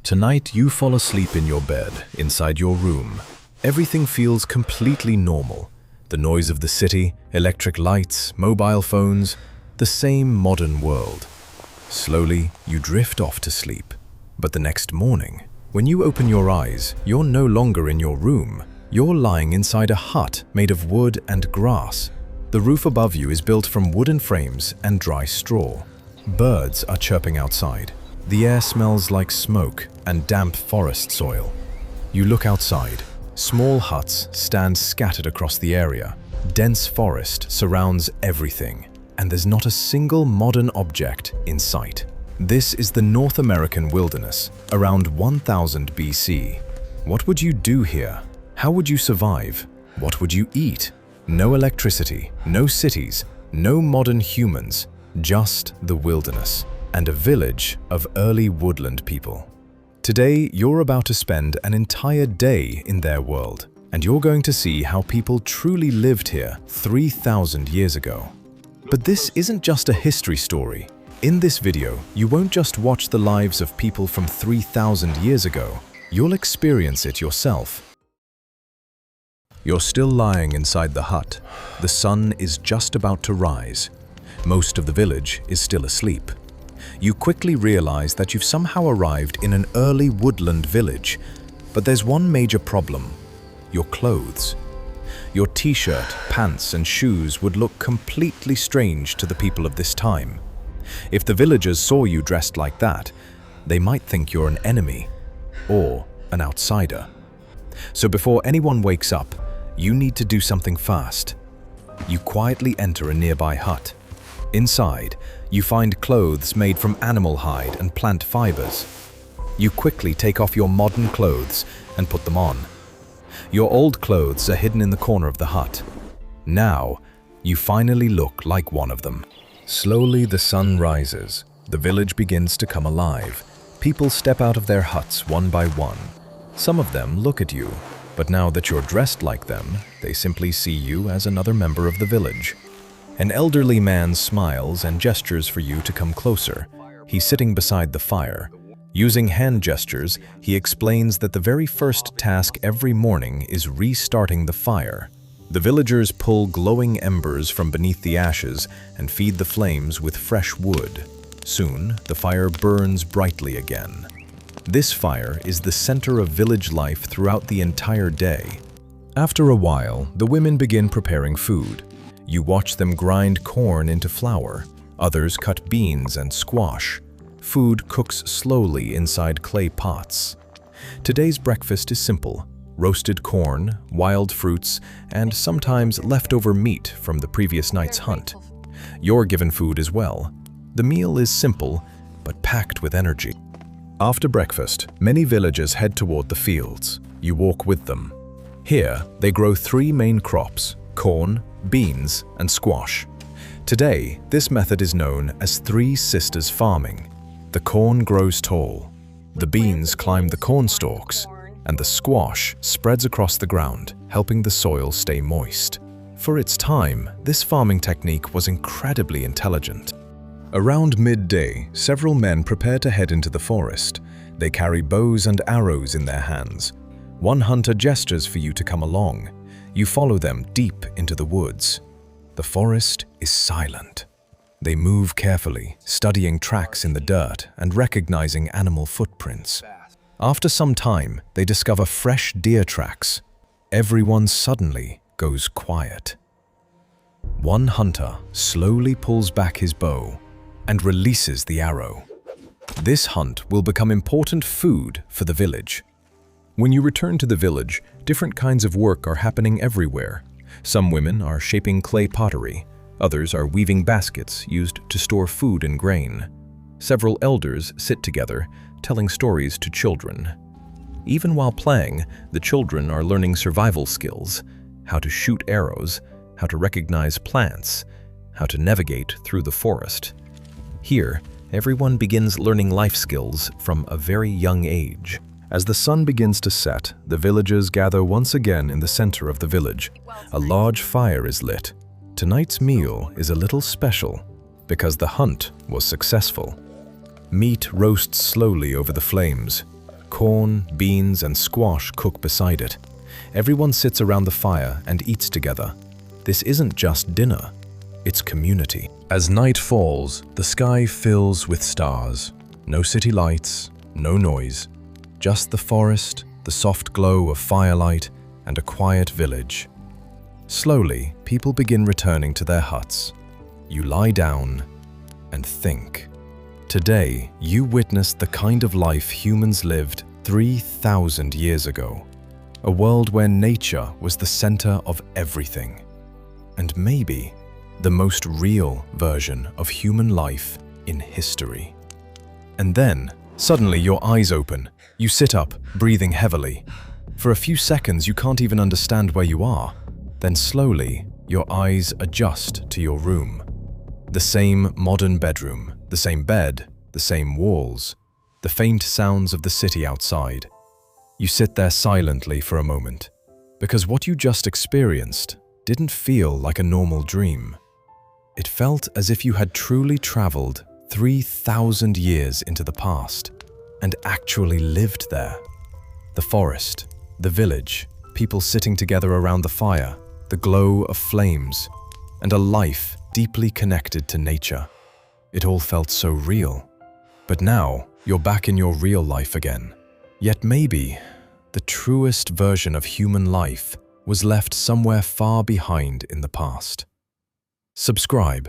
Tonight you fall asleep in your bed, inside your room. Everything feels completely normal. The noise of the city, electric lights, mobile phones, the same modern world. Slowly, you drift off to sleep. But the next morning, when you open your eyes, you're no longer in your room. You're lying inside a hut made of wood and grass. The roof above you is built from wooden frames and dry straw. Birds are chirping outside. The air smells like smoke and damp forest soil. You look outside. Small huts stand scattered across the area. Dense forest surrounds everything, and there's not a single modern object in sight. This is the North American wilderness, around 1000 BC. What would you do here? How would you survive? What would you eat? No electricity, no cities, no modern humans, just the wilderness. And a village of early woodland people. Today, you're about to spend an entire day in their world, and you're going to see how people truly lived here 3,000 years ago. But this isn't just a history story. In this video, you won't just watch the lives of people from 3,000 years ago, you'll experience it yourself. You're still lying inside the hut. The sun is just about to rise. Most of the village is still asleep. You quickly realize that you've somehow arrived in an early woodland village, but there's one major problem: your clothes. Your t-shirt, pants, and shoes would look completely strange to the people of this time. If the villagers saw you dressed like that, they might think you're an enemy or an outsider. So before anyone wakes up, you need to do something fast. You quietly enter a nearby hut. Inside, you find clothes made from animal hide and plant fibers. You quickly take off your modern clothes and put them on. Your old clothes are hidden in the corner of the hut. Now, you finally look like one of them. Slowly the sun rises. The village begins to come alive. People step out of their huts one by one. Some of them look at you, but now that you're dressed like them, they simply see you as another member of the village. An elderly man smiles and gestures for you to come closer. He's sitting beside the fire. Using hand gestures, he explains that the very first task every morning is restarting the fire. The villagers pull glowing embers from beneath the ashes and feed the flames with fresh wood. Soon, the fire burns brightly again. This fire is the center of village life throughout the entire day. After a while, the women begin preparing food. You watch them grind corn into flour. Others cut beans and squash. Food cooks slowly inside clay pots. Today's breakfast is simple: roasted corn, wild fruits, and sometimes leftover meat from the previous night's hunt. You're given food as well. The meal is simple, but packed with energy. After breakfast, many villagers head toward the fields. You walk with them. Here, they grow 3 main crops: corn, beans, and squash. Today, this method is known as Three Sisters farming. The corn grows tall, the beans climb the corn stalks, and the squash spreads across the ground, helping the soil stay moist. For its time, this farming technique was incredibly intelligent. Around midday, several men prepare to head into the forest. They carry bows and arrows in their hands. One hunter gestures for you to come along. You follow them deep into the woods. The forest is silent. They move carefully, studying tracks in the dirt and recognizing animal footprints. After some time, they discover fresh deer tracks. Everyone suddenly goes quiet. One hunter slowly pulls back his bow and releases the arrow. This hunt will become important food for the village. When you return to the village, different kinds of work are happening everywhere. Some women are shaping clay pottery. Others are weaving baskets used to store food and grain. Several elders sit together, telling stories to children. Even while playing, the children are learning survival skills: how to shoot arrows, how to recognize plants, how to navigate through the forest. Here, everyone begins learning life skills from a very young age. As the sun begins to set, the villagers gather once again in the center of the village. A large fire is lit. Tonight's meal is a little special because the hunt was successful. Meat roasts slowly over the flames. Corn, beans, and squash cook beside it. Everyone sits around the fire and eats together. This isn't just dinner, it's community. As night falls, the sky fills with stars. No city lights, no noise. Just the forest, the soft glow of firelight, and a quiet village. Slowly, people begin returning to their huts. You lie down and think. Today, you witnessed the kind of life humans lived 3,000 years ago. A world where nature was the center of everything. And maybe the most real version of human life in history. And then, suddenly your eyes open. You sit up, breathing heavily. For a few seconds, you can't even understand where you are. Then slowly, your eyes adjust to your room. The same modern bedroom, the same bed, the same walls, the faint sounds of the city outside. You sit there silently for a moment, because what you just experienced didn't feel like a normal dream. It felt as if you had truly traveled 3,000 years into the past and actually lived there. The forest, the village, people sitting together around the fire, the glow of flames, and a life deeply connected to nature. It all felt so real. But now, you're back in your real life again. Yet maybe, the truest version of human life was left somewhere far behind in the past. Subscribe